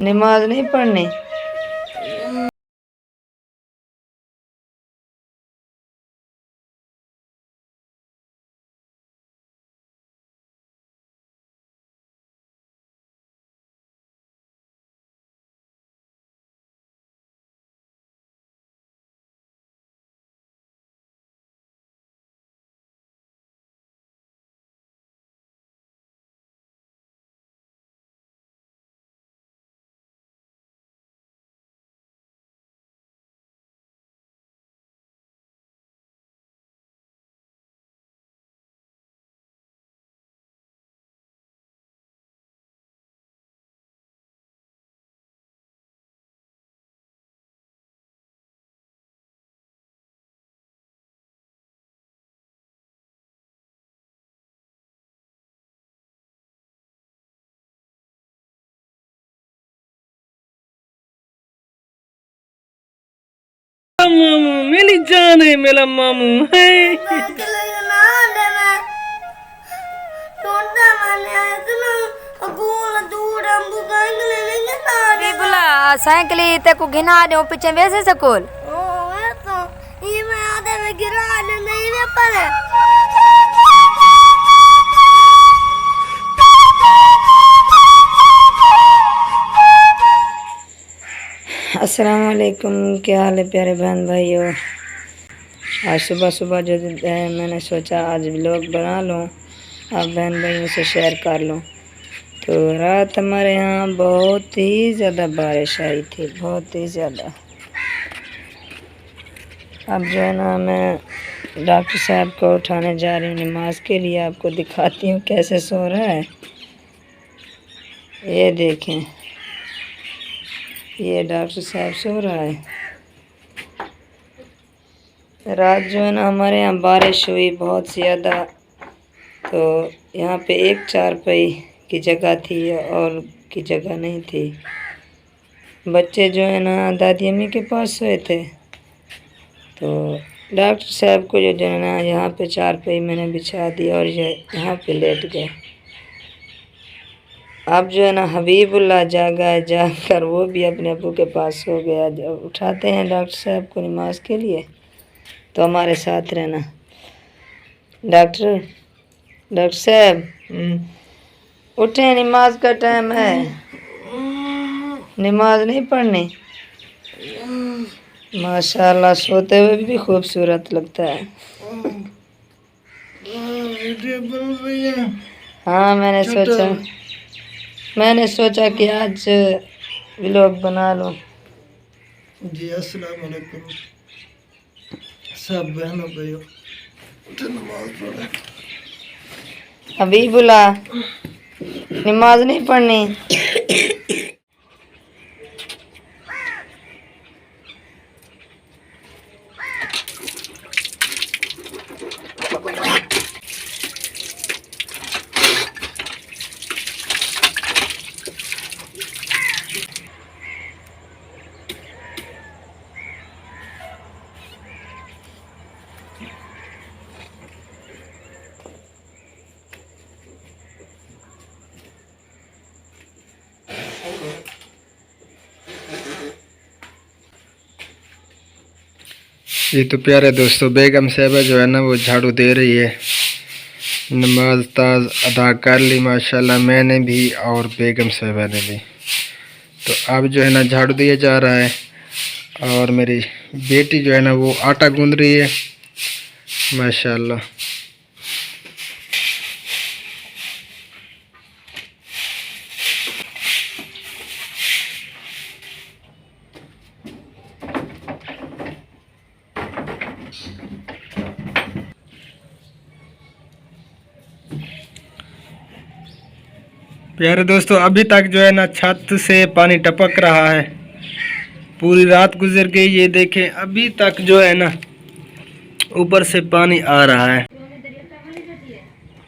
नमाज नहीं पढ़नी। मामू मेरी जान है, मेरा मामू है। साइकिल ते को गिना दे पीछे वैसे स्कूल ये मैं आधे में गिरा नहीं में पर अस्सलाम वालेकुम, क्या हाल है प्यारे बहन भाइयों। आज सुबह सुबह जो मैंने सोचा आज व्लॉग बना लूँ, आप बहन भाइयों से शेयर कर लूँ। तो रात हमारे यहाँ बहुत ही ज़्यादा बारिश आई थी, बहुत ही ज़्यादा। अब जो है ना मैं डॉक्टर साहब को उठाने जा रही हूँ नमाज के लिए। आपको दिखाती हूँ कैसे सो रहा है। ये देखें, ये डॉक्टर साहब सो रहा है। रात जो है ना हमारे यहाँ बारिश हुई बहुत ज़्यादा। तो यहाँ पे एक चारपाई की जगह थी और की जगह नहीं थी। बच्चे जो है ना दादी अम्मी के पास सोए थे। तो डॉक्टर साहब को जो है ना यहाँ पे चारपाई मैंने बिछा दी और ये यहाँ पे लेट गए। अब जो है ना हबीबुल्लाह जागा है, जाग कर वो भी अपने अब्बू के पास सो गया। जब उठाते हैं डॉक्टर साहब को नमाज के लिए तो हमारे साथ रहना। डॉक्टर साहब उठे, नमाज का टाइम है। नमाज नहीं पढ़नी। माशाल्लाह सोते हुए भी खूबसूरत लगता है। हाँ मैंने सोचा कि आज व्लॉग बना लूँ। जी अस्सलाम वालेकुम सब बहनों भाइयों, नमाज पढ़े। हबीबुल्लाह नमाज नहीं पढ़नी। जी तो प्यारे दोस्तों, बेगम साहबा जो है ना वो झाड़ू दे रही है। नमाज ताज अदा कर ली माशाल्लाह, मैंने भी और बेगम साहबा ने भी। तो अब जो है ना झाड़ू दिया जा रहा है और मेरी बेटी जो है ना वो आटा गूंद रही है माशाल्लाह। प्यारे दोस्तों, अभी तक जो है ना छत से पानी टपक रहा है। पूरी रात गुजर गई, ये देखें अभी तक जो है ना ऊपर से पानी आ रहा है।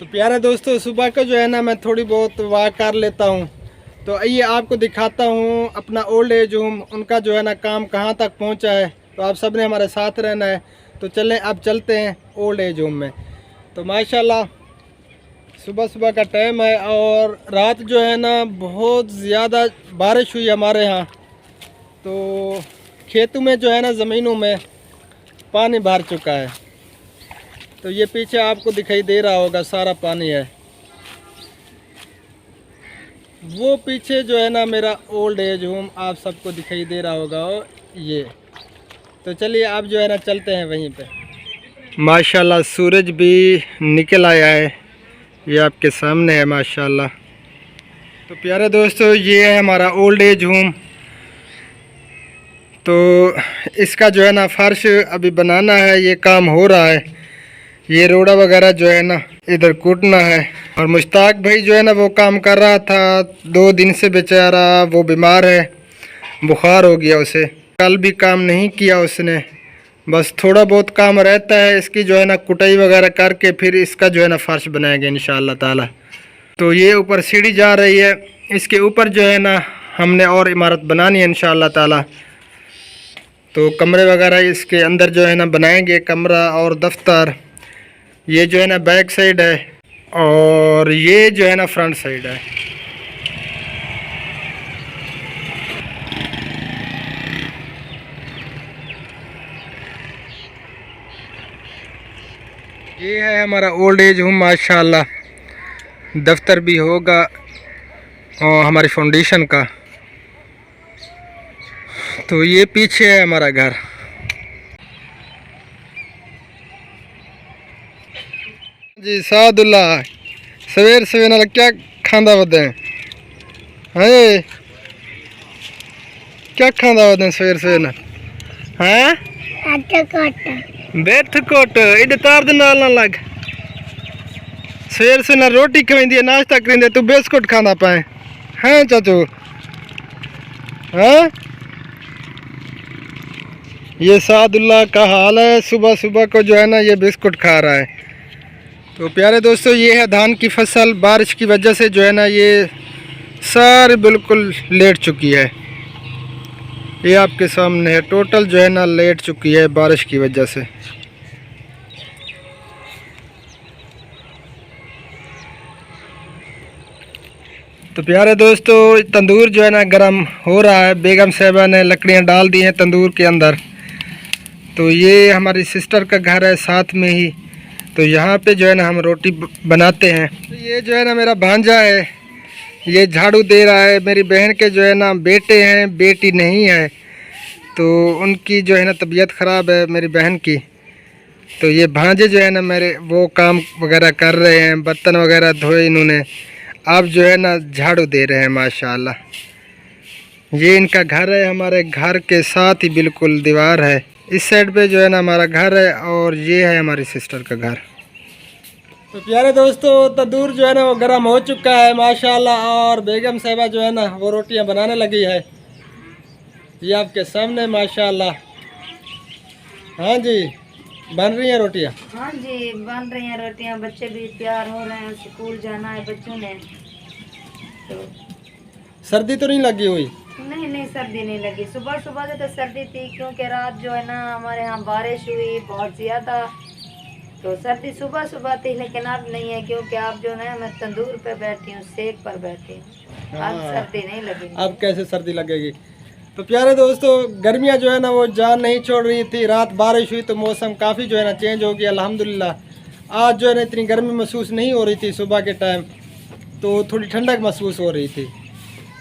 तो प्यारे दोस्तों, सुबह का जो है ना मैं थोड़ी बहुत वॉक कर लेता हूँ। तो आइए आपको दिखाता हूँ अपना ओल्ड एज होम, उनका जो है ना काम कहाँ तक पहुँचा है। तो आप सब ने हमारे साथ रहना है। तो चलें अब चलते हैं ओल्ड एज होम में। तो माशाल्लाह सुबह सुबह का टाइम है और रात जो है ना बहुत ज़्यादा बारिश हुई हमारे यहाँ, तो खेतों में जो है ना ज़मीनों में पानी भर चुका है। तो ये पीछे आपको दिखाई दे रहा होगा सारा पानी है। वो पीछे जो है ना मेरा ओल्ड एज होम आप सबको दिखाई दे रहा होगा ये। तो चलिए आप जो है ना चलते हैं वहीं पे। माशाल्लाह सूरज भी निकल आया है, ये आपके सामने है माशाल्लाह। तो प्यारे दोस्तों ये है हमारा ओल्ड एज होम। तो इसका जो है ना फर्श अभी बनाना है, ये काम हो रहा है। ये रोड़ा वगैरह जो है ना इधर कूटना है। और मुश्ताक भाई जो है ना वो काम कर रहा था, 2 दिन से बेचारा वो बीमार है, बुखार हो गया उसे। कल भी काम नहीं किया उसने, बस थोड़ा बहुत काम रहता है। इसकी जो है ना कुटाई वगैरह करके फिर इसका जो है ना फर्श बनाएंगे इंशाअल्लाह ताला। तो ये ऊपर सीढ़ी जा रही है, इसके ऊपर जो है ना हमने और इमारत बनानी है इंशाअल्लाह ताला। तो कमरे वगैरह इसके अंदर जो है ना बनाएंगे, कमरा और दफ्तर। ये जो है ना बैक साइड है और ये जो है ना फ्रंट साइड है। ये है हमारा ओल्ड एज होम माशाल्लाह। दफ्तर भी होगा और हमारी फाउंडेशन का। तो ये पीछे है हमारा घर। जी सादुल्ला सवेर सवेर नाल क्या खांदा वदे हैं? क्या खांदा वदे सवेर सवेर नाल? हैं बैठ कोट इधर तार दे नाल ना लग। सवेर से ना रोटी खवेंदी है, नाश्ता करेंदे, तू बिस्कुट खांदा पाए हैं चाचू? हैं? ये सादुल्ला का हाल है, सुबह सुबह को जो है ना ये बिस्कुट खा रहा है। तो प्यारे दोस्तों ये है धान की फसल। बारिश की वजह से जो है ना ये सारी बिल्कुल लेट चुकी है। ये आपके सामने है, टोटल जो है ना लेट चुकी है बारिश की वजह से। तो प्यारे दोस्तों तंदूर जो है ना गर्म हो रहा है। बेगम साहिबा ने लकड़ियां डाल दी हैं तंदूर के अंदर। तो ये हमारी सिस्टर का घर है साथ में ही, तो यहाँ पे जो है ना हम रोटी बनाते हैं। तो ये जो है ना मेरा भांजा है, ये झाड़ू दे रहा है। मेरी बहन के जो है ना बेटे हैं, बेटी नहीं है, तो उनकी जो है ना तबीयत ख़राब है मेरी बहन की। तो ये भांजे जो है ना मेरे वो काम वगैरह कर रहे हैं, बर्तन वगैरह धोए इन्होंने। आप जो है ना झाड़ू दे रहे हैं माशाल्लाह। ये इनका घर है, हमारे घर के साथ ही बिल्कुल दीवार है। इस साइड पे जो है ना हमारा घर है और ये है हमारी सिस्टर का घर। तो प्यारे दोस्तों तंदूर जो है ना वो गर्म हो चुका है माशाल्लाह और बेगम साहिबा जो है ना वो रोटियां बनाने लगी है। ये आपके सामने माशाल्लाह। हाँ जी बन रही हैं रोटियां? हाँ जी बन रही हैं रोटियां। बच्चे भी तैयार हो रहे हैं, स्कूल जाना है बच्चों ने। तो सर्दी तो नहीं लगी हुई? नहीं सर्दी नहीं लगी। सुबह सुबह से तो सर्दी थी क्योंकि रात जो है ना हमारे यहाँ बारिश हुई बहुत ज़्यादा, तो सर्दी सुबह सुबह थी। लेकिन अब नहीं है क्योंकि अब जो है मैं तंदूर पे बैठी हूँ, सेक पर बैठी हूँ। अब सर्दी नहीं लगेगी। अब कैसे सर्दी लगेगी? तो प्यारे दोस्तों गर्मियाँ जो है ना वो जान नहीं छोड़ रही थी। रात बारिश हुई तो मौसम काफ़ी जो है ना चेंज हो गया अल्हम्दुलिल्लाह। आज जो है ना इतनी गर्मी महसूस नहीं हो रही थी सुबह के टाइम, तो थोड़ी ठंडक महसूस हो रही थी।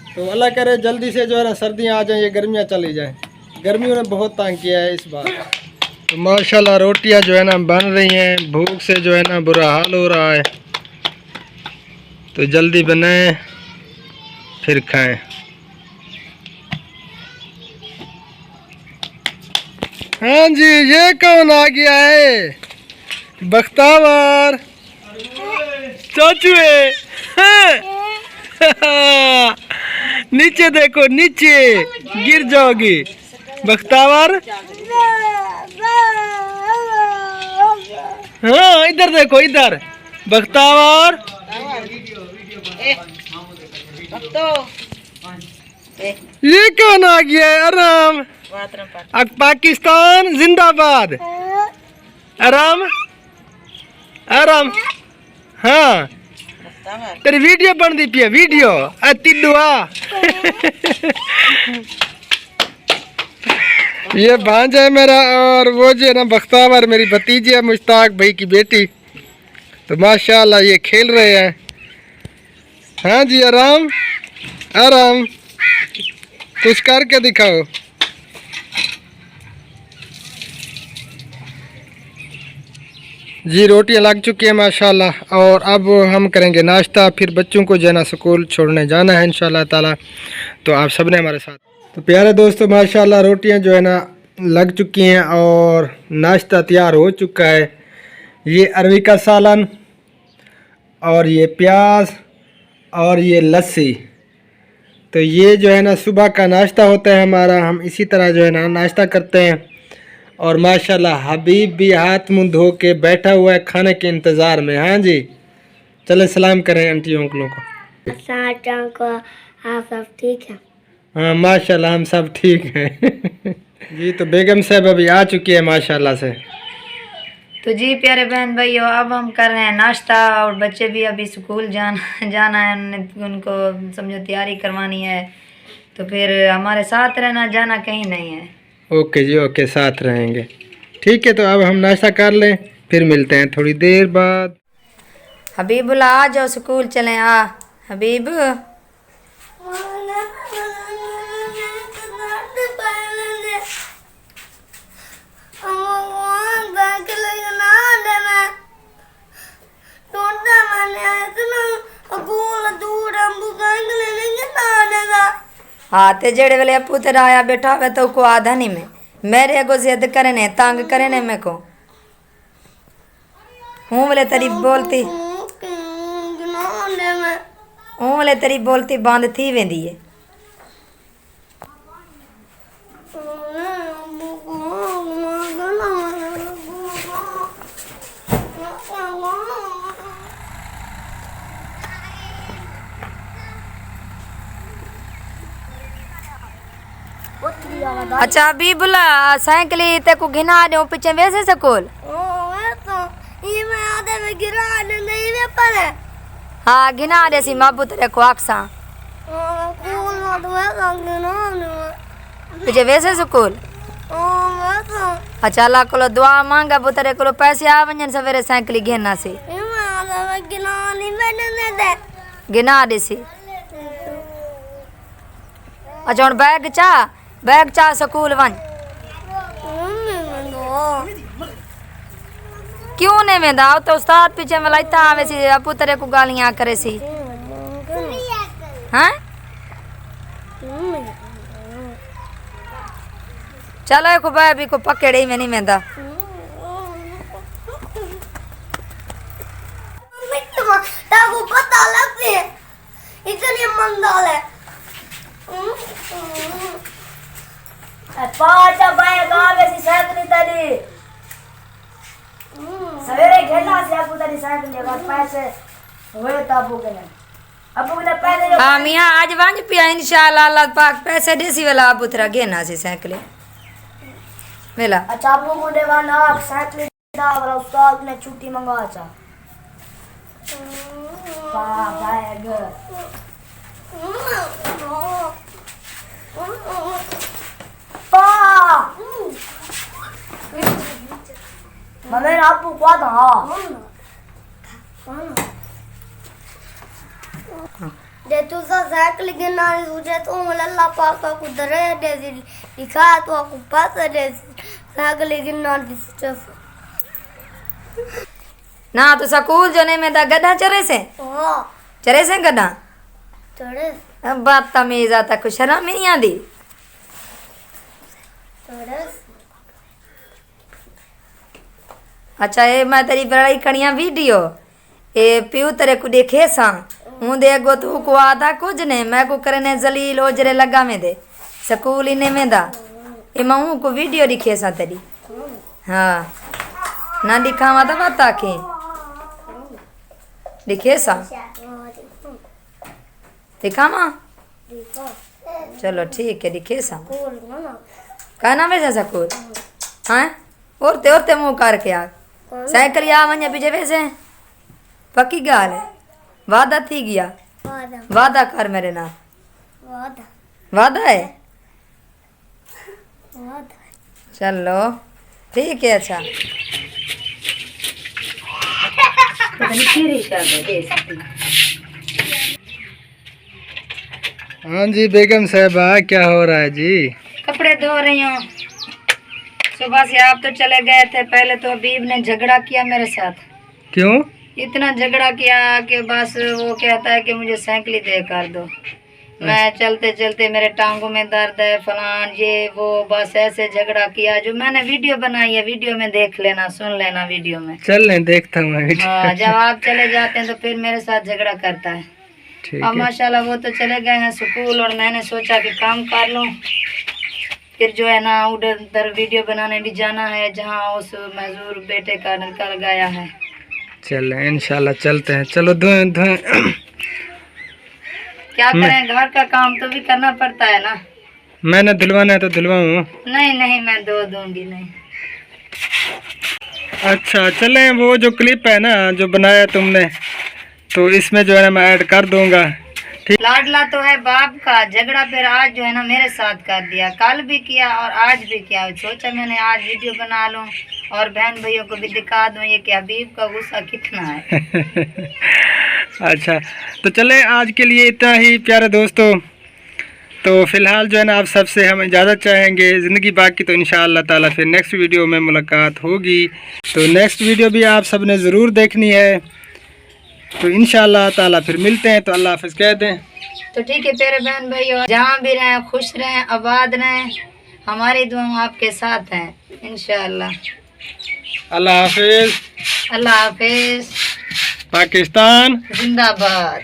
तो अल्लाह करे जल्दी से जो है ना सर्दियाँ आ जाएं, ये गर्मियाँ चली जाएं। गर्मियों ने बहुत तंग किया है इस बार। तो माशाल्लाह रोटियां जो है ना बन रही हैं। भूख से जो है ना बुरा हाल हो रहा है, तो जल्दी बनाएं फिर खाएं। हाँ जी ये कौन आ गया है? बख्तावर चाचू है। नीचे देखो, नीचे गिर जाओगी। बख्तावर हाँ इधर देखो, इधर बख्तावर। ये कौन आ गया है? आराम पाकिस्तान जिंदाबाद। आराम आराम हाँ तेरी वीडियो बन दी पिया वीडियो तिडुआ ये भांजा है मेरा और वो जो है ना बख्तावर मेरी भतीजी है मुश्ताक भाई की बेटी। तो माशाल्लाह ये खेल रहे हैं। हाँ जी आराम आराम कुछ करके दिखाओ। जी रोटियां लग चुकी हैं माशाल्लाह और अब हम करेंगे नाश्ता, फिर बच्चों को जो है ना स्कूल छोड़ने जाना है इंशाल्लाह ताला। तो आप सब ने हमारे साथ। तो प्यारे दोस्तों माशाल्लाह रोटियां जो है ना लग चुकी हैं और नाश्ता तैयार हो चुका है। ये अरवी का सालन और ये प्याज और ये लस्सी। तो ये जो है ना सुबह का नाश्ता होता है हमारा। हम इसी तरह जो है ना नाश्ता करते हैं। और माशाल्लाह हबीब भी हाथ मुंह धो के बैठा हुआ है खाने के इंतज़ार में। हाँ जी चले सलाम करें आंटी अंकलों को। आप सब ठीक है? हाँ माशाल्लाह हम सब ठीक हैं जी तो बेगम साहब अभी आ चुकी है माशाल्लाह से। तो जी प्यारे बहन भाइयों अब हम कर रहे हैं नाश्ता और बच्चे भी अभी स्कूल जाना है। उनको समझो तैयारी करवानी है। तो फिर हमारे साथ रहना, जाना कहीं नहीं है। ओके जी ओके साथ रहेंगे। ठीक है तो अब हम नाश्ता कर लें फिर मिलते हैं थोड़ी देर बाद। हबीबुल्ला आ जाओ स्कूल चलें। आ हबीब हाँ ते जेड़े वेले अपू तेरा आया बैठा हुआ तो को आधा नहीं में मेरे अगो जिद करे ने तंग करे ने मेरे को हूँ वाले तेरी बोलती हूँ वाले तेरी बोलती बंद थी वेंदी है। अच्छा अभी बुला साइकिल ते को घिना दो पीछे वैसे स्कूल ये मैं आधे में गिरा नहीं वे पर हाँ घिना दे सी माबू तेरे को आक्सा कूल मत वे गिना पीछे वैसे स्कूल। अच्छा अल्लाह को दुआ मांगा बुतरे को पैसे आ वंजन सवेरे साइकिल घिना सी ये मैं आधे में गिना नहीं बैठने दे घिना दे सी। अच्छा हुन बैग चा स्कूल वन क्यों नहीं वेंदा तो उस्ताद पीछे में लाइता आवे सी अपू तेरे को गालियां करे सी। हैं चलो को भाई भी को पकड़े में नहीं वेंदा। ताको पता लगती है इतनी मंदाल है। पाचा भाई गावे सी साइकिल तारी सवेरे खेलना से आपको तारी साइकिल लेगा पैसे होए तो आपको के पैसे हां मियां आज वांज पिया इंशाल्लाह अल्लाह पाक पैसे देसी वाला आप उतरा गेना से साइकिल वेला। अच्छा आपको को देवाना साइकिल दा वाला उस्ताद ने छुट्टी मंगवा चा पा बैग पा मगर आपको क्या था दे तू साइकिल गिना तुझे तो अल्लाह पाक को दरे दे दिखा तो आपको पास दे साइकिल गिना दिस ना तो स्कूल जने में दा गधा चरे से गधा चढ़े बात तमीज आता कुछ शर्म ही नहीं आती। अच्छा ये मैं तेरी बड़ाई कणिया वीडियो ए प्यू तेरे को देखे सा हूँ देखो तू को आधा कुछ ने मैं को करने जलील ओजरे लगा में दे स्कूल इने में दा ए मैं हूँ को वीडियो दिखे सा तेरी। हाँ ना दिखावा तो बता के दिखे सा दिखावा चलो ठीक है दिखे सा का नाम है स्कूल। हाँ औरते मुँह करके आ साइकिल या वने पीछे वैसे पक्की गाल है वादा थी गया वादा वादा कर मेरे नाल वादा वादा है वादा चलो ठीक है अच्छा पता नहीं तेरे हिसाब है दे सकती हाँ जी बेगम साहबा, क्या हो रहा है जी? कपड़े धो रही हूँ। सुबह से आप तो चले गए थे, पहले तो हबीब ने झगड़ा किया मेरे साथ, क्यों? इतना झगड़ा किया कि बस वो कहता है कि मुझे साइकिल दे कर दो। मैं चलते चलते मेरे टांगों में दर्द है, फलान ये वो, बस ऐसे झगड़ा किया। जो मैंने वीडियो बनाई है, वीडियो में देख लेना, सुन लेना वीडियो में। चल लें, देखता हूँ मैं। हाँ, जब आप चले जाते हैं तो फिर मेरे साथ झगड़ा करता है। ठीक अब है। माशाल्लाह वो तो चले गए हैं स्कूल, और मैंने सोचा कि काम कर लूँ, फिर जो है ना उधर वीडियो बनाने भी जाना है जहाँ उस मजदूर बेटे का निकल गया है। चलें इंशाल्लाह चलते हैं। चलो धोएं धोएं। क्या करें, घर का काम तो भी करना पड़ता है ना। मैंने धुलवाना है तो धुलवाऊँ? नहीं नहीं, मैं धो दूंगी नहीं। अच्छा चलें, वो जो क्लिप है ना जो बनाया तुमने, तो इसमें जो है ना मैं ऐड कर दूंगा। ठीक। लाडला तो है बाप का, झगड़ा फिर आज जो है ना मेरे साथ कर दिया, कल भी किया और आज भी किया। सोचा मैंने आज वीडियो बना लूं और बहन भाइयों को भी दिखा दूं ये कि हबीब का गुस्सा कितना है। अच्छा तो चले, आज के लिए इतना ही प्यारे दोस्तों। तो फिलहाल जो है ना आप सबसे हम इजाज़त चाहेंगे, ज़िंदगी बाकी तो इंशाअल्लाह ताला फिर नेक्स्ट वीडियो में मुलाकात होगी। तो नेक्स्ट वीडियो भी आप सब ने ज़रूर देखनी है। तो इंशाअल्लाह ताला फिर मिलते हैं। तो अल्लाह हाफ़िज़ कह दें। तो ठीक है प्यारे बहन भाइयों, जहाँ भी रहें खुश रहें, आबाद रहें, हमारी दुआ आपके साथ हैं इंशाअल्लाह। अल्लाह हाफ़िज़। अल्लाह हाफिज। पाकिस्तान जिंदाबाद।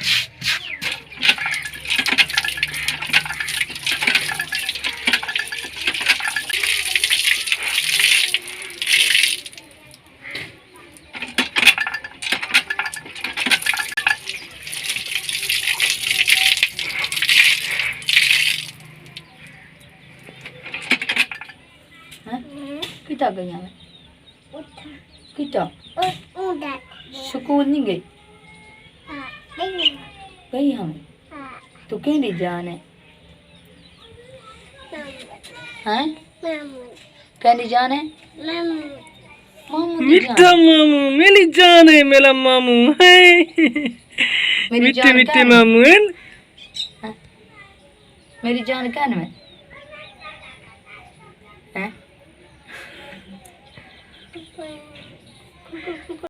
किता गई हमें किता स्कूल नहीं गई गई हमें तो कहती जान है हैं कहती जान है मामू दी मिठा जान मामू, मेरी जान है, मेरा मामू है। मेरी मिठे जान मिठे कहन मामू है। मेरी जान कहन में हैं